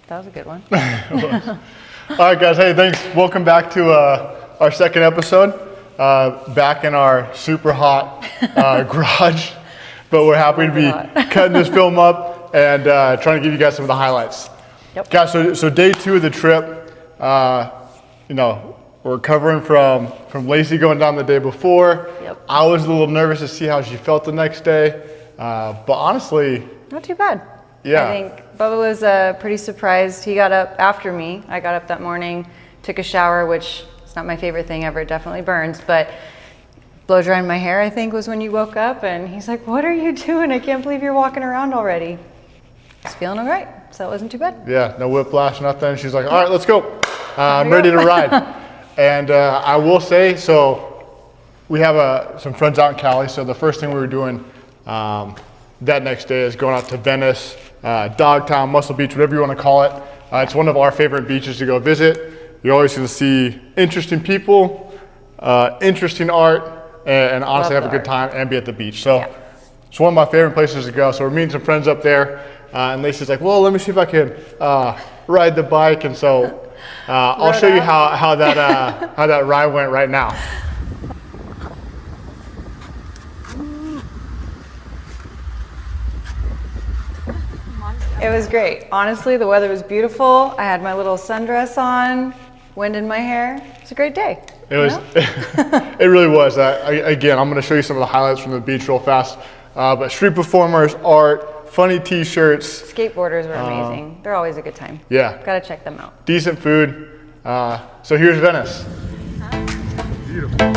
That was a good one. All right, guys. Hey, thanks. Welcome back to our second episode. Back in our super hot garage, but we're happy to be cutting this film up and trying to give you guys some of the highlights. Yep. Guys, so day 2 of the trip, we're recovering from Lacey going down the day before. Yep. I was a little nervous to see how she felt the next day, but honestly, not too bad. Yeah. I think Bubba was pretty surprised. He got up after me. I got up that morning, took a shower, which is not my favorite thing ever. It definitely burns, but blow drying my hair, I think, was when you woke up. And he's like, "What are you doing? I can't believe you're walking around already." I was feeling all right, so it wasn't too bad. Yeah, no whiplash, nothing. She's like, "All right, let's go. I'm ready to ride." And I will say, so we have some friends out in Cali. So the first thing we were doing that next day is going out to Venice, Dogtown, Muscle Beach, whatever you want to call it. It's one of our favorite beaches to go visit. You're always going to see interesting people, interesting art, and honestly have a good time and be at the beach. So it's one of my favorite places to go. So we're meeting some friends up there, and Lacey's like, "Well, let me see if I can ride the bike." And so I'll show you how that ride went right now. It was great. Honestly, the weather was beautiful. I had my little sundress on, wind in my hair. It was a great day. It was. It really was. Again, I'm going to show you some of the highlights from the beach real fast. But street performers, art, funny T-shirts. Skateboarders were amazing. They're always a good time. Yeah. Got to check them out. Decent food. So here's Venice. Beautiful.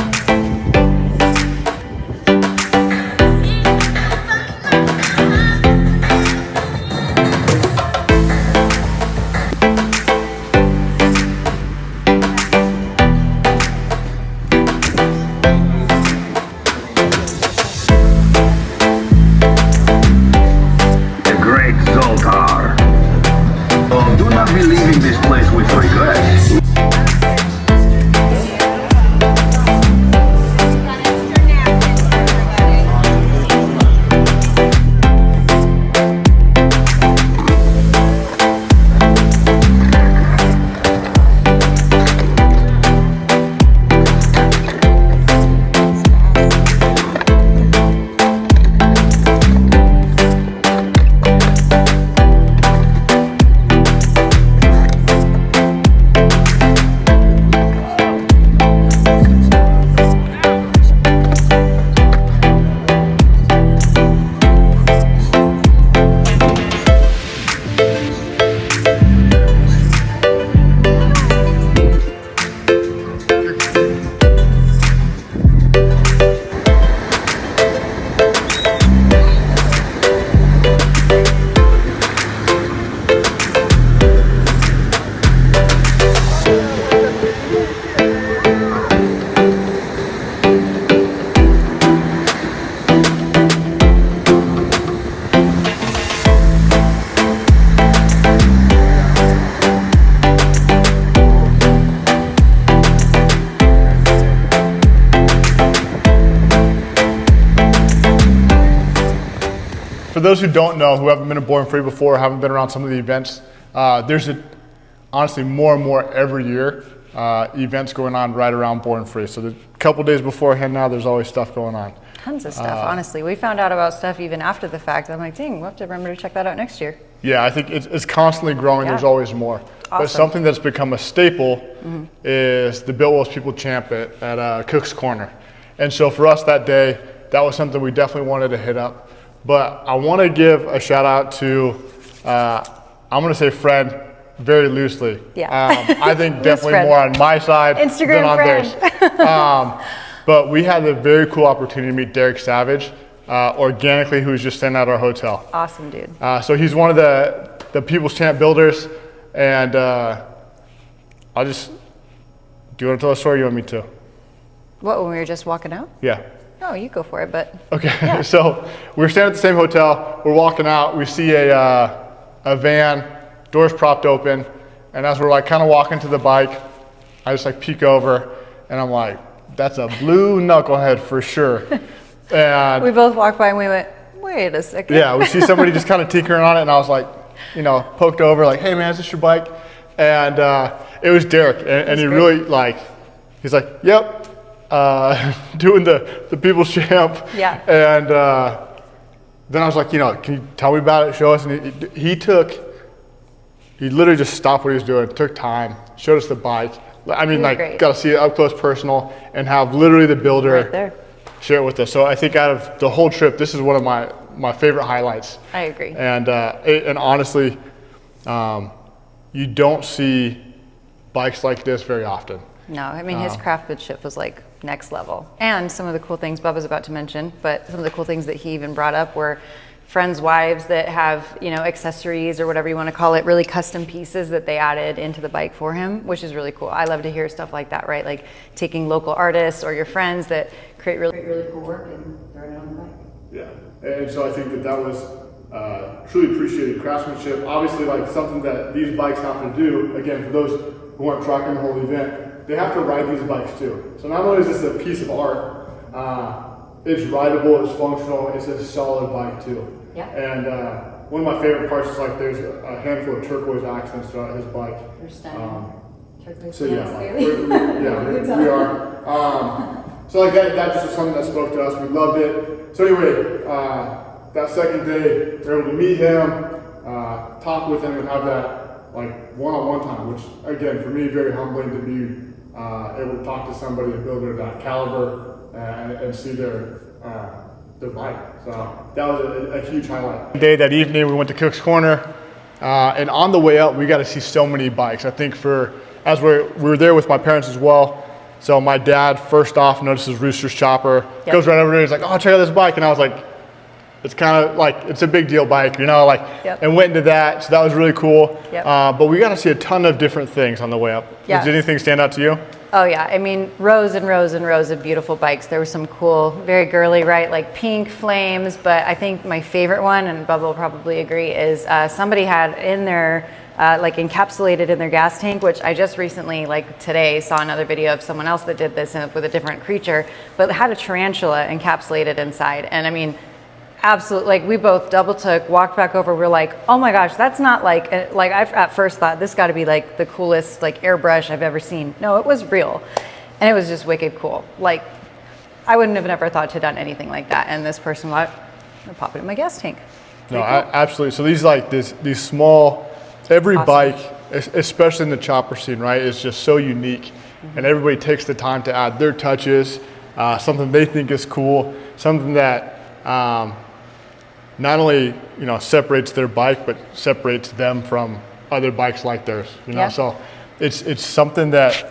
For those who don't know, who haven't been to Born Free before, haven't been around some of the events, there's honestly more and more every year events going on right around Born Free. So the couple days beforehand now, there's always stuff going on. Tons of stuff, honestly. We found out about stuff even after the fact. I'm like, dang, we'll have to remember to check that out next year. Yeah, I think it's constantly growing. There's always more. Awesome. But something that's become a staple is the Biltwell's People Champ at Cook's Corner. And so for us that day, that was something we definitely wanted to hit up. But I want to give a shout out to, I'm going to say friend very loosely. Yeah. I think definitely more on my side Instagram than on friend. theirs. But we had the very cool opportunity to meet Derek Savage organically, who's just staying at our hotel. Awesome dude. So he's one of the People's Champ builders. And do you want to tell a story or you want me to? What, when we were just walking out? Yeah. No, you go for it, but. Okay, yeah. So we're staying at the same hotel, we're walking out, we see a van, doors propped open, and as we're like kind of walking to the bike, I just like peek over, and I'm like, that's a blue knucklehead for sure. And we both walked by and we went, wait a second. Yeah, we see somebody just kind of tinkering on it, and I was like, you know, poked over, like, hey man, is this your bike? And it was Derek, and he really like, he's like, yep, doing the people's champ. Yeah. And then I was like, you know, can you tell me about it, show us? And he literally just stopped what he was doing, took time, showed us the bike. I mean, like, great. got to see it up close, personal, and have literally the builder Right there. share it with us. So I think out of the whole trip, this is one of my favorite highlights. I agree. And honestly, you don't see bikes like this very often. No, I mean, his craftsmanship was like next level. And some of the cool things Bubba's about to mention, but some of the cool things that he even brought up were friends' wives that have, you know, accessories or whatever you want to call it, really custom pieces that they added into the bike for him, which is really cool. I love to hear stuff like that, right? Like taking local artists or your friends that create really cool work and throwing it on the bike. Yeah, and so I think that was truly appreciated craftsmanship. Obviously, like something that these bikes have to do, again, for those who aren't tracking the whole event, they have to ride these bikes too. So not only is this a piece of art, it's rideable, it's functional, it's a solid bike too. Yeah. And one of my favorite parts is like there's a handful of turquoise accents throughout his bike. They're stunning. Turquoise So yeah, pants, like, clearly. we are. So like that just was something that spoke to us. We loved it. So anyway, that second day, we were able to meet him, talk with him, and have that like one-on-one time, which again for me very humbling to be able to talk to somebody, a builder of that caliber, and see their bike. So that was a huge highlight. That evening we went to Cook's Corner, and on the way up we got to see so many bikes. I think as we were there with my parents as well. So my dad first off notices Rooster's chopper, goes right over there, he's like, oh, check out this bike. And I was like, it's kind of like, it's a big deal bike, you know, like, and went into that. So that was really cool. But we got to see a ton of different things on the way up. Did anything stand out to you? Oh yeah, I mean, rows and rows and rows of beautiful bikes. There were some cool, very girly, right, like pink flames, but I think my favorite one, and Bubba will probably agree, is somebody had in their, like encapsulated in their gas tank, which I just recently, like today, saw another video of someone else that did this with a different creature, but it had a tarantula encapsulated inside. And I mean, absolutely, like we both double took, walked back over, we're like, oh my gosh, that's not like I at first thought this got to be like the coolest like airbrush I've ever seen. No, it was real, and it was just wicked cool. Like I wouldn't have never thought to have done anything like that, and this person was, I'll pop it in my gas tank. No, cool. Absolutely. So these small, every bike, especially in the chopper scene, right, is just so unique, and everybody takes the time to add their touches, something they think is cool, something that not only separates their bike, but separates them from other bikes like theirs. So it's something that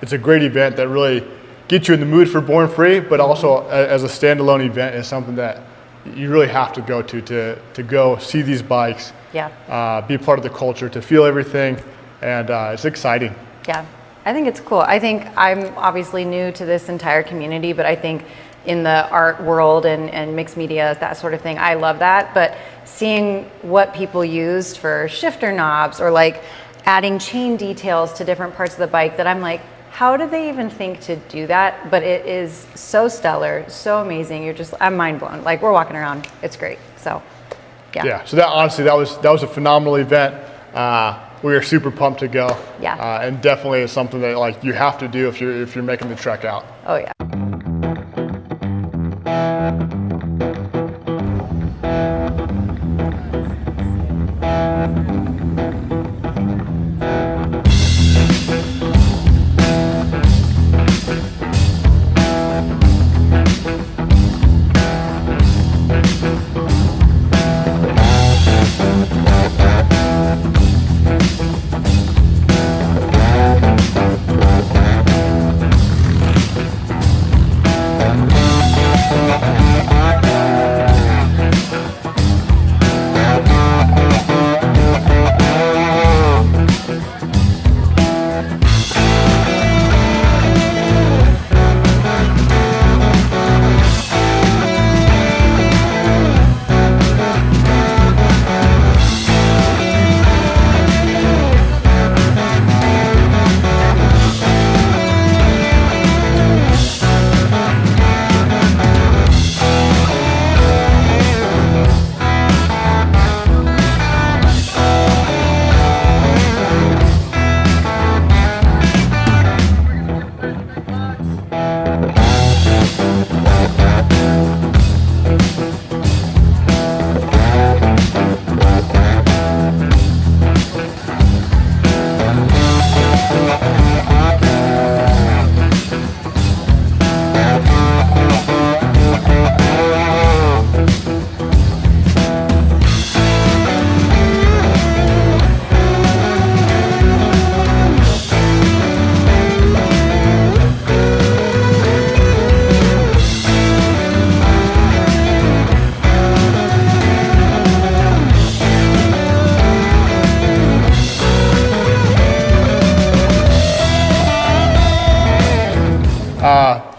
it's a great event that really gets you in the mood for Born Free, but also as a standalone event is something that you really have to go to go see these bikes, be a part of the culture, to feel everything, and it's exciting. Yeah, I think it's cool. I think I'm obviously new to this entire community, but I think in the art world and mixed media, that sort of thing, I love that. But seeing what people used for shifter knobs or like adding chain details to different parts of the bike, that I'm like, how did they even think to do that? But it is so stellar, so amazing. I'm mind blown. Like we're walking around, it's great. So, yeah. So that honestly, that was a phenomenal event. We are super pumped to go. And definitely is something that like you have to do if you're making the trek out. Oh yeah.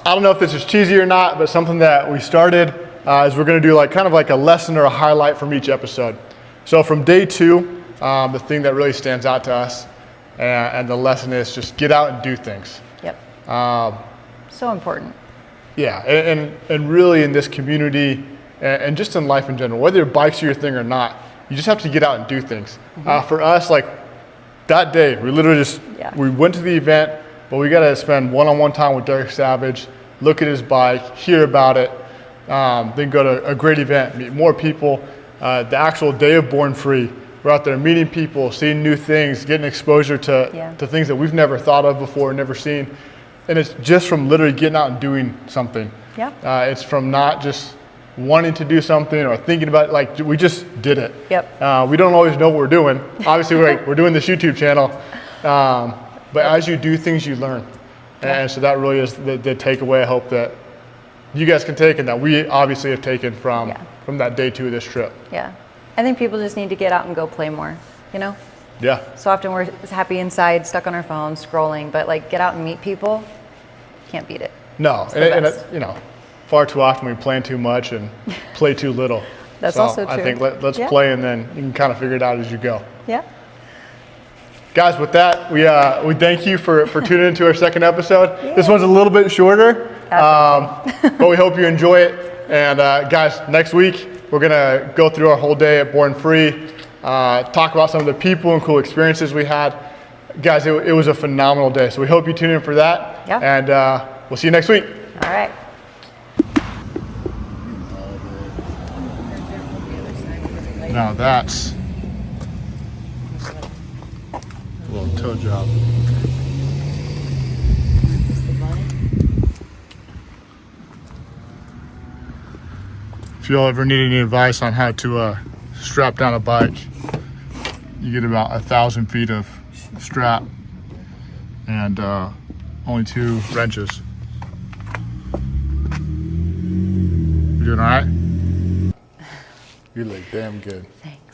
I don't know if this is cheesy or not, but something that we started is we're going to do like kind of like a lesson or a highlight from each episode. So from day 2, the thing that really stands out to us and the lesson is just get out and do things. Yep. So important. Yeah, and really in this community and just in life in general, whether your bike's your thing or not, you just have to get out and do things. For us, like that day, we literally just, we went to the event, but we got to spend one-on-one time with Derek Savage, look at his bike, hear about it, then go to a great event, meet more people. The actual day of Born Free, we're out there meeting people, seeing new things, getting exposure to things that we've never thought of before, never seen. And it's just from literally getting out and doing something. Yeah. It's from not just wanting to do something or thinking about it, like we just did it. Yep. We don't always know what we're doing. Obviously, we're doing this YouTube channel, but as you do things, you learn. And so that really is the takeaway I hope that you guys can take and that we obviously have taken from that day 2 of this trip. Yeah. I think people just need to get out and go play more, you know? Yeah. So often we're happy inside, stuck on our phones, scrolling, but like get out and meet people, can't beat it. No, and you know, far too often we plan too much and play too little. That's so also true. I think let's play and then you can kind of figure it out as you go. Yeah. Guys, with that, we thank you for tuning into our second episode. This one's a little bit shorter, but we hope you enjoy it. And guys, next week we're gonna go through our whole day at Born Free, talk about some of the people and cool experiences we had. Guys, it was a phenomenal day. So we hope you tune in for that. Yeah. And we'll see you next week. All right. Now that's a little toe job. If y'all ever need any advice on how to strap down a bike, you get about 1,000 feet of strap and only 2 wrenches. You doing all right? You look damn good. Thanks.